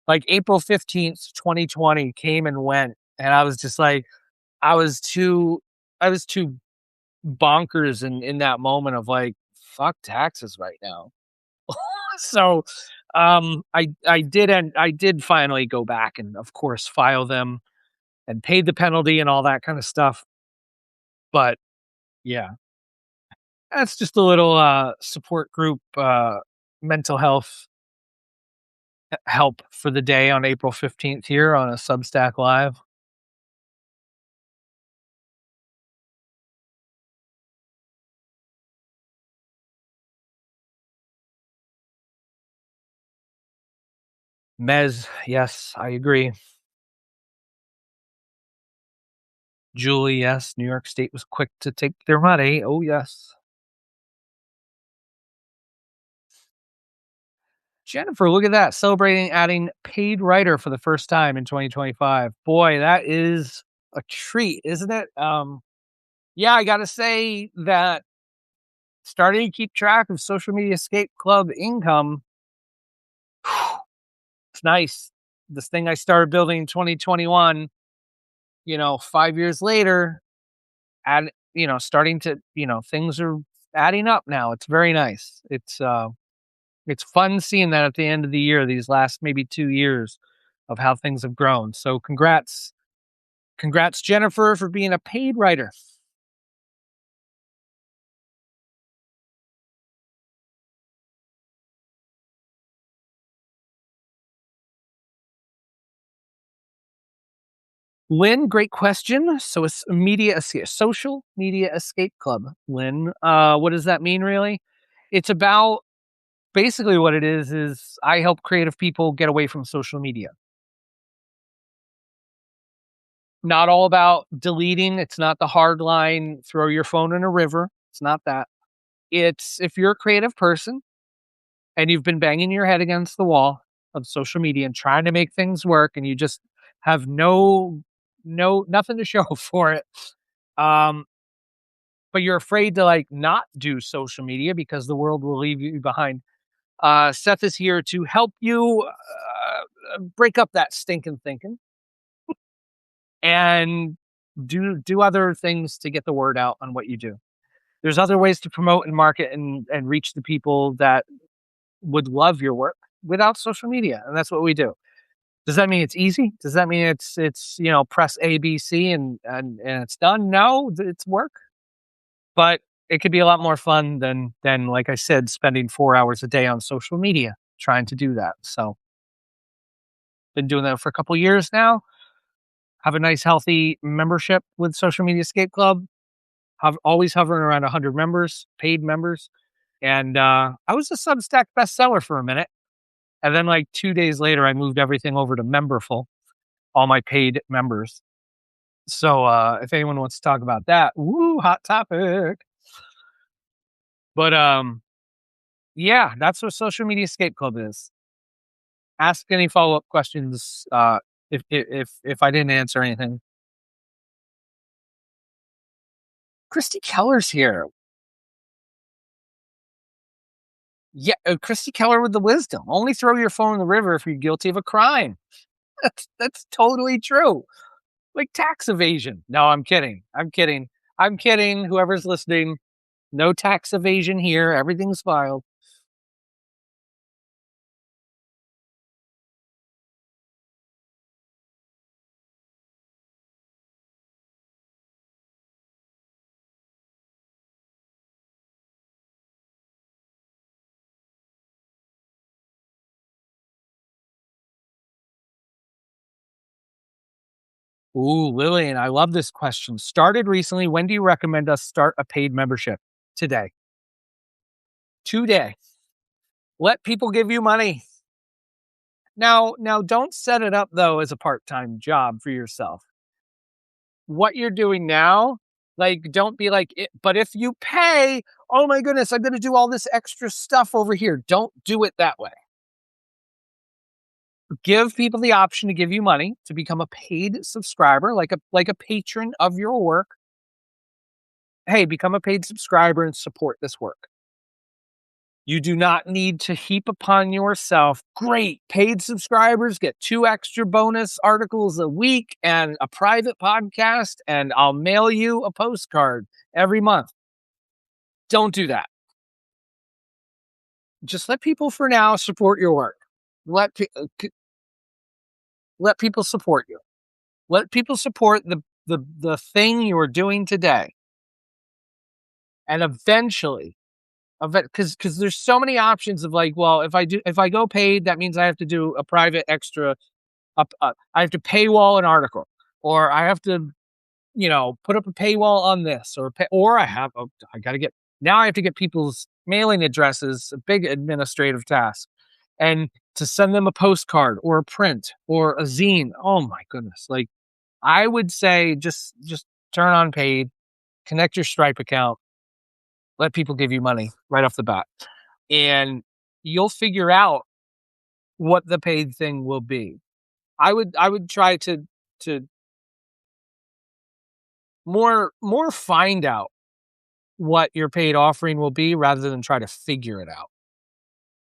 Like April 15th, 2020 came and went. And I was just like, I was too, I was too bonkers in that moment of like, fuck taxes right now. So, I did finally go back and of course file them and paid the penalty and all that kind of stuff. But yeah, that's just a little support group, mental health help for the day on April 15th here on a Substack Live. Mez, yes, I agree. Julie, yes. New York State was quick to take their money. Oh, yes. Jennifer, look at that. Celebrating adding paid writer for the first time in 2025. Boy, that is a treat, isn't it? Yeah, I got to say that starting to keep track of Social Media Escape Club income, it's nice. This thing I started building in 2021, 5 years later, and starting to, things are adding up now. It's very nice. It's fun seeing that at the end of the year, these last maybe 2 years of how things have grown. So congrats, Jennifer, for being a paid writer. Lynn, great question. So it's social media escape club. Lynn, what does that mean really? It's about basically what it is I help creative people get away from social media. Not all about deleting. It's not the hard line, throw your phone in a river. It's not that. It's if you're a creative person and you've been banging your head against the wall of social media and trying to make things work and you just have nothing to show for it. Um, but you're afraid to like not do social media because the world will leave you behind. Seth is here to help you break up that stinking thinking and do other things to get the word out on what you do. There's other ways to promote and market and reach the people that would love your work without social media, and that's what we do. Does that mean it's easy? Does that mean it's press A, B, C and it's done? No, it's work, but it could be a lot more fun than like I said, spending 4 hours a day on social media trying to do that. So, been doing that for a couple years now. Have a nice healthy membership with Social Media Escape Club. Have always hovering around 100 members, paid members, and I was a Substack bestseller for a minute. And then like 2 days later, I moved everything over to Memberful, all my paid members. So if anyone wants to talk about that, woo, hot topic. But yeah, that's what Social Media Escape Club is. Ask any follow up questions if I didn't answer anything. Christy Keller's here. Yeah, Christy Keller with the wisdom. Only throw your phone in the river if you're guilty of a crime. That's totally true. Like tax evasion. No, I'm kidding. I'm kidding. I'm kidding. Whoever's listening, no tax evasion here. Everything's filed. Ooh, Lillian, I love this question. Started recently. When do you recommend us start a paid membership? Today. Today. Let people give you money. Now, don't set it up though as a part-time job for yourself. What you're doing now, like, don't be like, but if you pay, oh my goodness, I'm going to do all this extra stuff over here. Don't do it that way. Give people the option to give you money to become a paid subscriber, like a patron of your work. Hey, become a paid subscriber and support this work. You do not need to heap upon yourself, great, paid subscribers get 2 extra bonus articles a week and a private podcast, and I'll mail you a postcard every month. Don't do that. Just let people for now support your work. Let people support you. Let people support the thing you are doing today. And eventually, because there's so many options of like, well, if I go paid, that means I have to do a private extra. I have to paywall an article, or I have to, put up a paywall on this, or I got to get now. I have to get people's mailing addresses, a big administrative task, and to send them a postcard or a print or a zine. Oh my goodness! Like, I would say, just turn on paid, connect your Stripe account, let people give you money right off the bat, and you'll figure out what the paid thing will be. I would try to more find out what your paid offering will be rather than try to figure it out.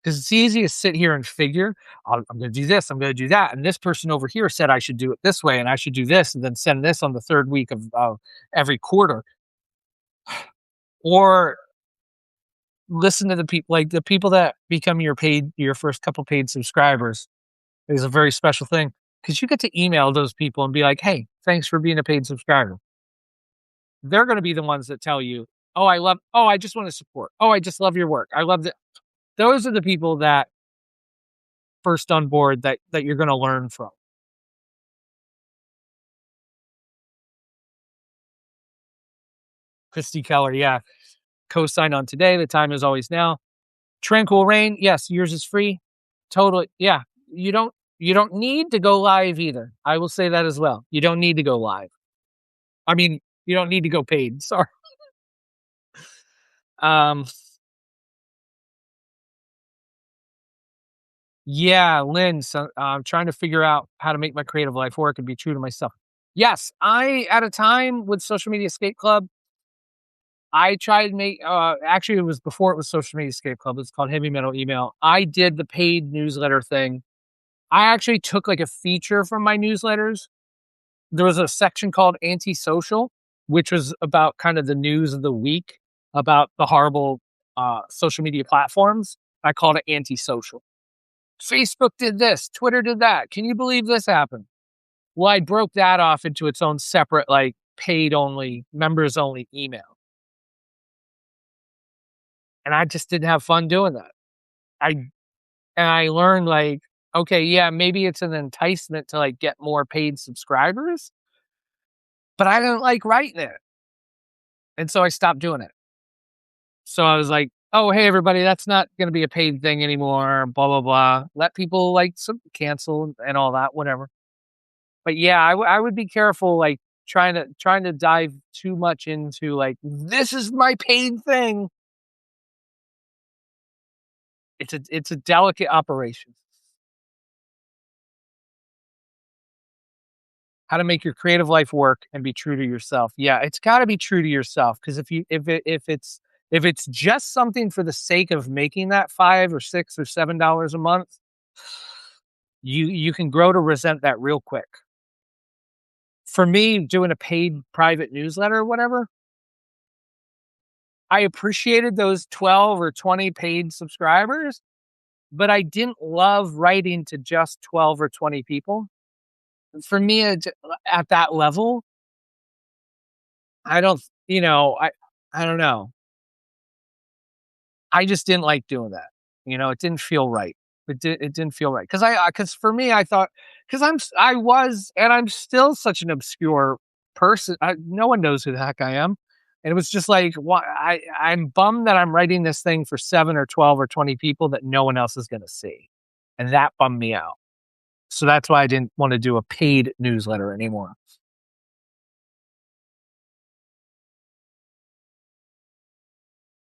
Because it's easy to sit here and figure, I'm going to do this, I'm going to do that, and this person over here said I should do it this way, and I should do this, and then send this on the third week of every quarter, or listen to the people that become your first couple paid subscribers is a very special thing, because you get to email those people and be like, hey, thanks for being a paid subscriber. They're going to be the ones that tell you, I just want to support. Oh, I just love your work. I love that. Those are the people that first on board that you're going to learn from. Christy Keller, yeah. Co-sign on today. The time is always now. Tranquil Rain, yes, yours is free. Totally, yeah. You don't need to go live either. I will say that as well. You don't need to go live. I mean, you don't need to go paid. Sorry. Um, yeah, Lynn. So I'm trying to figure out how to make my creative life work and be true to myself. Yes, I at a time with Social Media Escape Club, I tried to make. Actually, it was before it was Social Media Escape Club. It's called Heavy Metal Email. I did the paid newsletter thing. I actually took like a feature from my newsletters. There was a section called Antisocial, which was about kind of the news of the week about the horrible social media platforms. I called it Antisocial. Facebook did this, Twitter did that. Can you believe this happened? Well, I broke that off into its own separate, like, paid only, members only email. And I just didn't have fun doing that. I learned, like, okay, yeah, maybe it's an enticement to like get more paid subscribers, but I didn't like writing it. And so I stopped doing it. So I was like, oh, hey, everybody, that's not going to be a paid thing anymore, blah, blah, blah. Let people like cancel and all that, whatever. But yeah, I would be careful, like trying to dive too much into like, this is my paid thing. It's a delicate operation. How to make your creative life work and be true to yourself. Yeah, it's got to be true to yourself, because if it's just something for the sake of making that $5 or $6 or $7 a month, you can grow to resent that real quick. For me, doing a paid private newsletter or whatever, I appreciated those 12 or 20 paid subscribers, but I didn't love writing to just 12 or 20 people. For me, at that level, I don't, I don't know. I just didn't like doing that. It didn't feel right. It didn't feel right. Because for me, I thought, I was, and I'm still such an obscure person. No one knows who the heck I am. And it was just like, why I'm bummed that I'm writing this thing for 7 or 12 or 20 people that no one else is gonna see. And that bummed me out. So that's why I didn't wanna do a paid newsletter anymore.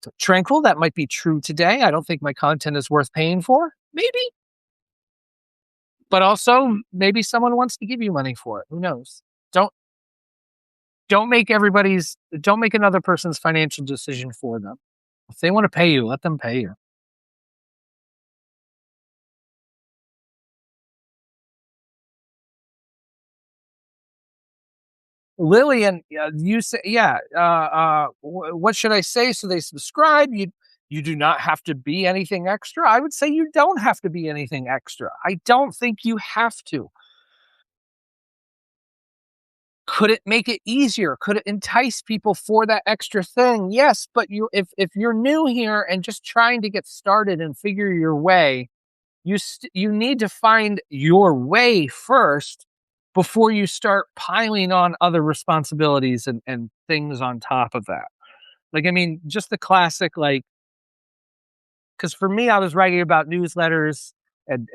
So tranquil, that might be true today. I don't think my content is worth paying for. Maybe. But also, maybe someone wants to give you money for it. Who knows? Don't don't make another person's financial decision for them. If they want to pay you, let them pay you. Lillian, you say, yeah. What should I say so they subscribe? You do not have to be anything extra. I would say you don't have to be anything extra. I don't think you have to. Could it make it easier? Could it entice people for that extra thing? Yes, but if you're new here and just trying to get started and figure your way, you need to find your way first before you start piling on other responsibilities and things on top of that. Like, I mean, just the classic, like, because for me, I was writing about newsletters and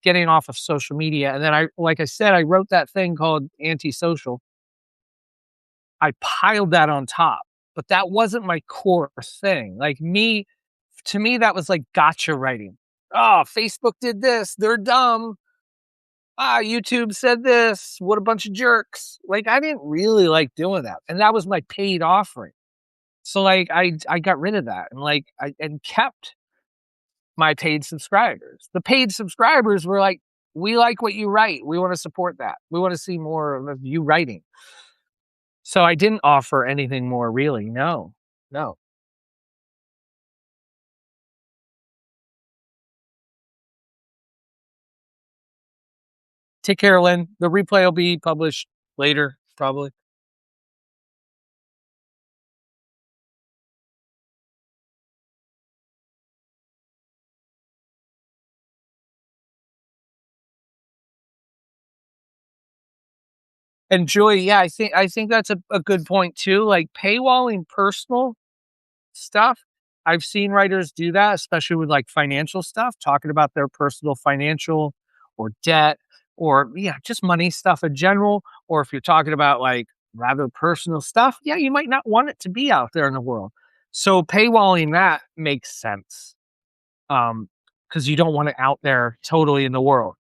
getting off of social media. And then like I said, I wrote that thing called Antisocial. I piled that on top, but that wasn't my core thing. To me, that was like gotcha writing. Oh, Facebook did this. They're dumb. YouTube said this. What a bunch of jerks. Like, I didn't really like doing that. And that was my paid offering. So like I got rid of that and and kept my paid subscribers. The paid subscribers were like, we like what you write. We want to support that. We want to see more of you writing. So I didn't offer anything more really. No. No. Take care, Lynn. The replay will be published later, probably. And Joy, yeah, I think that's a good point too. Like paywalling personal stuff. I've seen writers do that, especially with like financial stuff, talking about their personal financial or debt or yeah, just money stuff in general. Or if you're talking about like rather personal stuff, yeah, you might not want it to be out there in the world. So paywalling that makes sense. Because you don't want it out there totally in the world.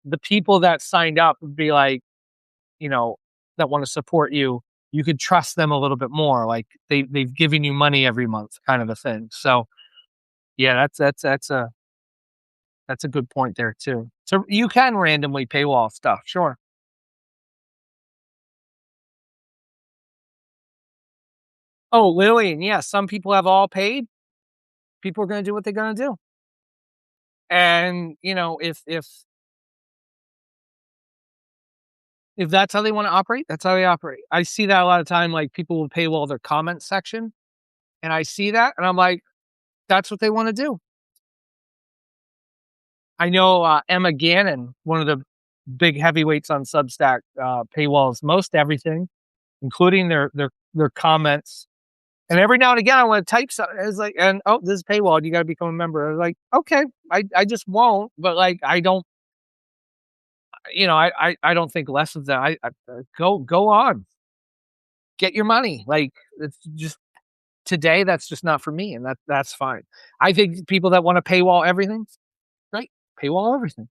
The people that signed up would be like, you know, that want to support you, you could trust them a little bit more. Like they've given you money every month, kind of a thing. So yeah, that's a good point there too. So you can randomly paywall stuff, sure. Oh, Lillian, yeah, some people have all paid. People are going to do what they're going to do, and if that's how they want to operate, that's how they operate. I see that a lot of time. Like people will paywall their comment section, and I see that, and I'm like, that's what they want to do. I know, Emma Gannon, one of the big heavyweights on Substack, paywalls most everything, including their comments. And every now and again, I want to type something. It's like, and oh, this is paywall. You got to become a member. I was like, okay, I just won't. But like, I don't, I don't think less of that. Go on, get your money. Like it's just today. That's just not for me, and that's fine. I think people that want to paywall everything, right? Paywall everything.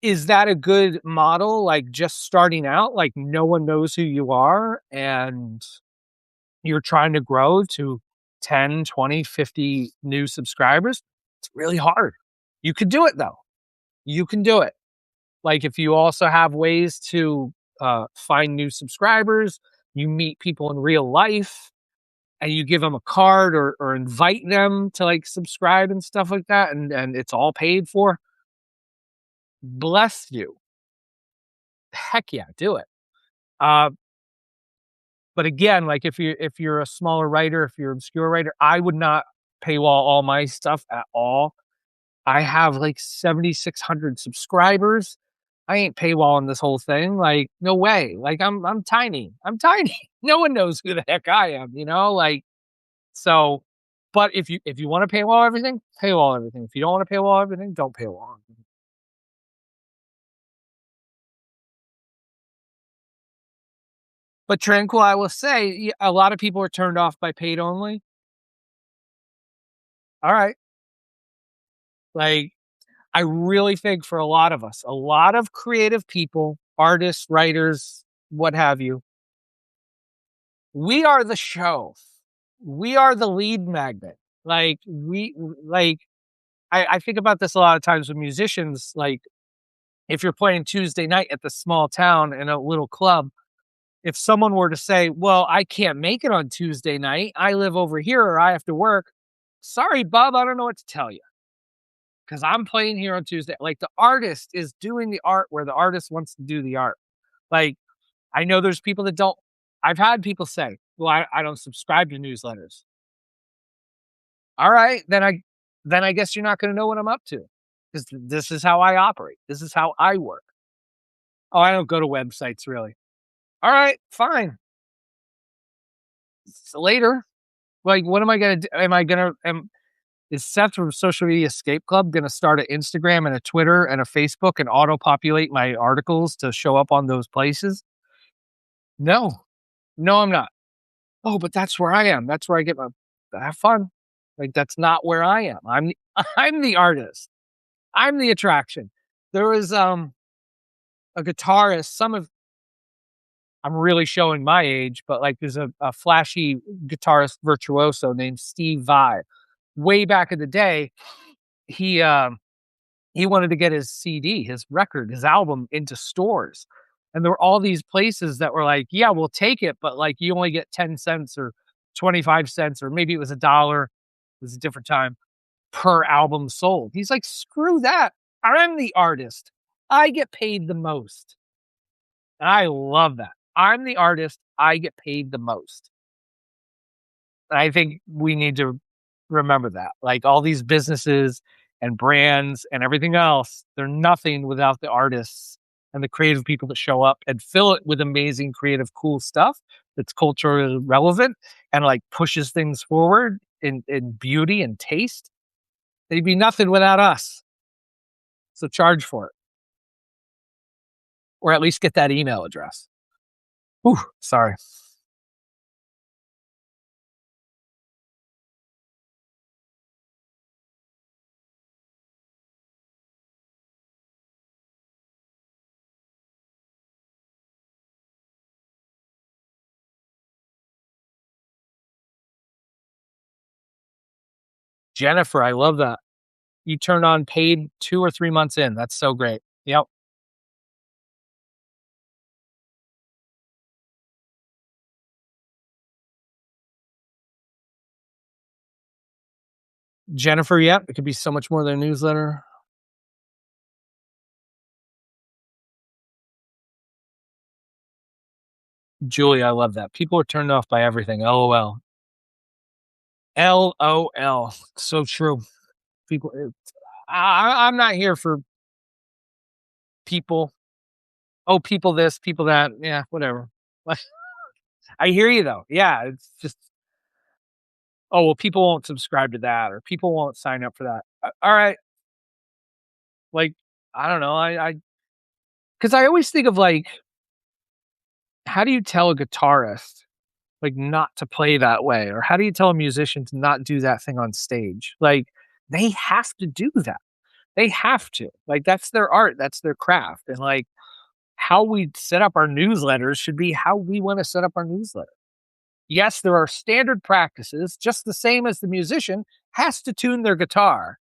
Is that a good model, like, just starting out, like, no one knows who you are, and you're trying to grow to 10, 20, 50 new subscribers? It's really hard. You could do it, though. You can do it. Like, if you also have ways to, find new subscribers, you meet people in real life, and you give them a card or invite them to, like, subscribe and stuff like that, and it's all paid for, bless you. Heck yeah, do it. Uh, but again, like if you're a smaller writer, if you're an obscure writer, I would not paywall all my stuff at all. I have like 7,600 subscribers. I ain't paywalling this whole thing. Like, no way. Like, I'm tiny. I'm tiny. No one knows who the heck I am, you know? Like, so, but if you want to paywall everything, paywall everything. If you don't want to paywall everything, don't paywall. But tranquil, I will say, a lot of people are turned off by paid only. All right. Like, I really think for a lot of us, a lot of creative people, artists, writers, what have you, we are the show. We are the lead magnet. Like, like, I think about this a lot of times with musicians. Like, if you're playing Tuesday night at the small town in a little club, if someone were to say, well, I can't make it on Tuesday night, I live over here or I have to work. Sorry, Bob, I don't know what to tell you because I'm playing here on Tuesday. Like, the artist is doing the art where the artist wants to do the art. Like, I know there's people that don't. I've had people say, well, I don't subscribe to newsletters. All right, then I guess you're not going to know what I'm up to because this is how I operate. This is how I work. Oh, I don't go to websites really. All right, fine. Later. Like, what am I gonna do? Is Seth from Social Media Escape Club gonna start an Instagram and a Twitter and a Facebook and auto populate my articles to show up on those places? No. No, I'm not. Oh, but that's where I am. That's where I get my have fun. Like, that's not where I am. I'm the artist. I'm the attraction. There was a guitarist, some of I'm really showing my age, but like there's a flashy guitarist virtuoso named Steve Vai. Way back in the day, he he wanted to get his CD, his record, his album into stores. And there were all these places that were like, yeah, we'll take it, but like you only get 10 cents or 25 cents, or maybe it was $1. It was a different time per album sold. He's like, screw that. I'm the artist. I get paid the most. And I love that. I'm the artist. I get paid the most. And I think we need to remember that. Like, all these businesses and brands and everything else, they're nothing without the artists and the creative people that show up and fill it with amazing, creative, cool stuff that's culturally relevant and like pushes things forward in beauty and taste. They'd be nothing without us. So charge for it, or at least get that email address. Ooh, sorry. Jennifer, I love that. You turned on paid 2 or 3 months in. That's so great. Yep. Jennifer, yep. It could be so much more than a newsletter. Julie, I love that. People are turned off by everything. LOL. LOL. So true. People, I'm not here for people. Oh, people this, people that. Yeah, whatever. Like, I hear you though. Yeah, it's just, oh, well, people won't subscribe to that or people won't sign up for that. All right. Like, I don't know. Because I always think of like, how do you tell a guitarist like not to play that way? Or how do you tell a musician to not do that thing on stage? Like, they have to do that. They have to. Like, that's their art, that's their craft. And like, how we set up our newsletters should be how we want to set up our newsletter. Yes, there are standard practices, just the same as the musician has to tune their guitar.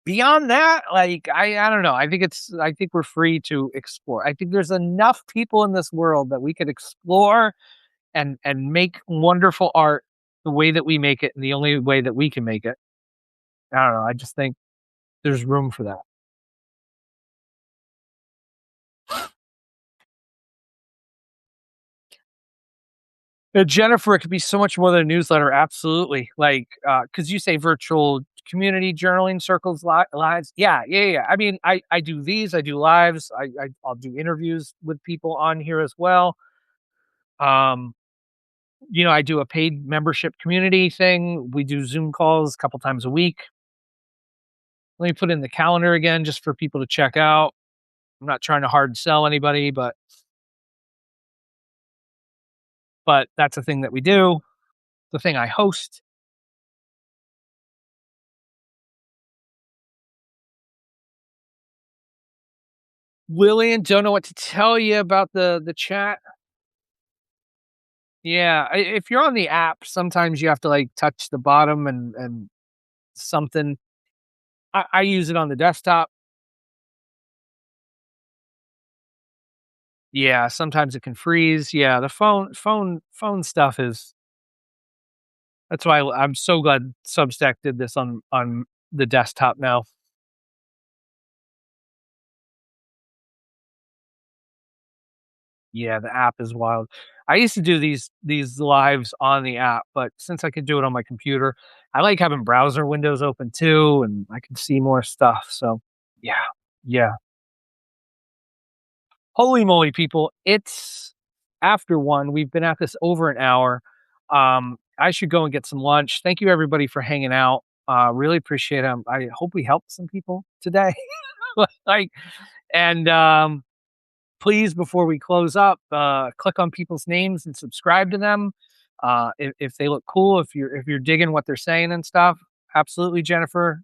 Beyond that, like, I don't know. I think we're free to explore. I think there's enough people in this world that we could explore and make wonderful art the way that we make it and the only way that we can make it. I don't know. I just think there's room for that. Jennifer, it could be so much more than a newsletter. Absolutely. Like, because you say virtual community journaling circles, lives. Yeah, yeah, yeah. I mean, I do these. I do lives. I'll do interviews with people on here as well. Um, I do a paid membership community thing. We do Zoom calls a couple times a week. Let me put in the calendar again just for people to check out. I'm not trying to hard sell anybody, but that's a thing that we do. The thing I host. Lillian, don't know what to tell you about the chat. Yeah, if you're on the app, sometimes you have to like touch the bottom and something. I use it on the desktop. Yeah, sometimes it can freeze. Yeah, the phone stuff is. That's why I'm so glad Substack did this on the desktop now. Yeah, the app is wild. I used to do these lives on the app, but since I can do it on my computer, I like having browser windows open too, and I can see more stuff. So yeah, yeah. Holy moly, people! It's after 1. We've been at this over an hour. I should go and get some lunch. Thank you everybody for hanging out. Really appreciate it. I hope we helped some people today. like, and please, before we close up, click on people's names and subscribe to them. If they look cool, if you're digging what they're saying and stuff, absolutely, Jennifer.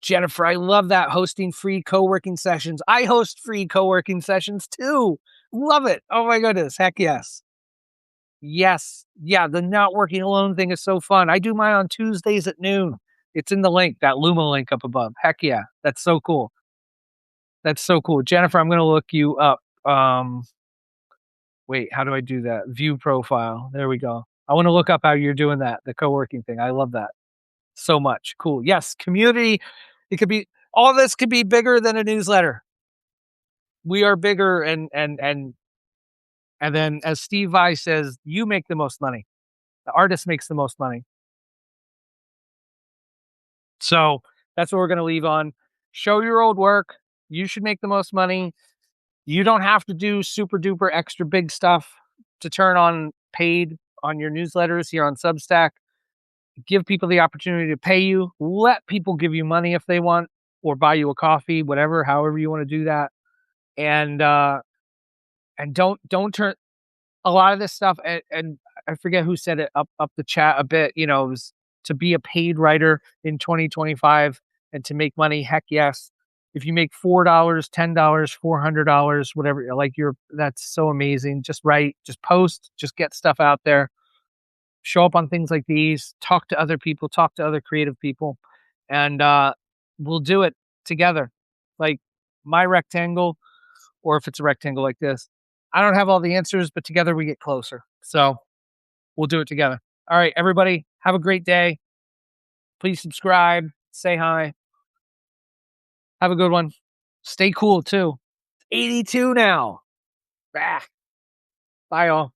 Jennifer, I love that hosting free co-working sessions. I host free co-working sessions too. Love it. Oh my goodness. Heck yes. Yes. Yeah. The not working alone thing is so fun. I do mine on Tuesdays at noon. It's in the link, that Luma link up above. Heck yeah. That's so cool. That's so cool. Jennifer, I'm going to look you up. Wait, how do I do that? View profile. There we go. I want to look up how you're doing that, the co-working thing. I love that so much. Cool. Yes, community. It could be all this could be bigger than a newsletter. We are bigger and then as Steve Vai says, you make the most money. The artist makes the most money. So that's what we're gonna leave on. Show your old work. You should make the most money. You don't have to do super duper extra big stuff to turn on paid on your newsletters here on Substack. Give people the opportunity to pay you. Let people give you money if they want or buy you a coffee, whatever, however you want to do that. And don't turn a lot of this stuff and I forget who said it up the chat a bit, it was to be a paid writer in 2025 and to make money, heck yes. If you make $4, $10, $400, whatever, like that's so amazing. Just write, just post, just get stuff out there. Show up on things like these, talk to other people, talk to other creative people, and we'll do it together. Like my rectangle, or if it's a rectangle like this. I don't have all the answers, but together we get closer. So we'll do it together. All right, everybody, have a great day. Please subscribe, say hi. Have a good one. Stay cool too. 82 now. Ah, bye, all.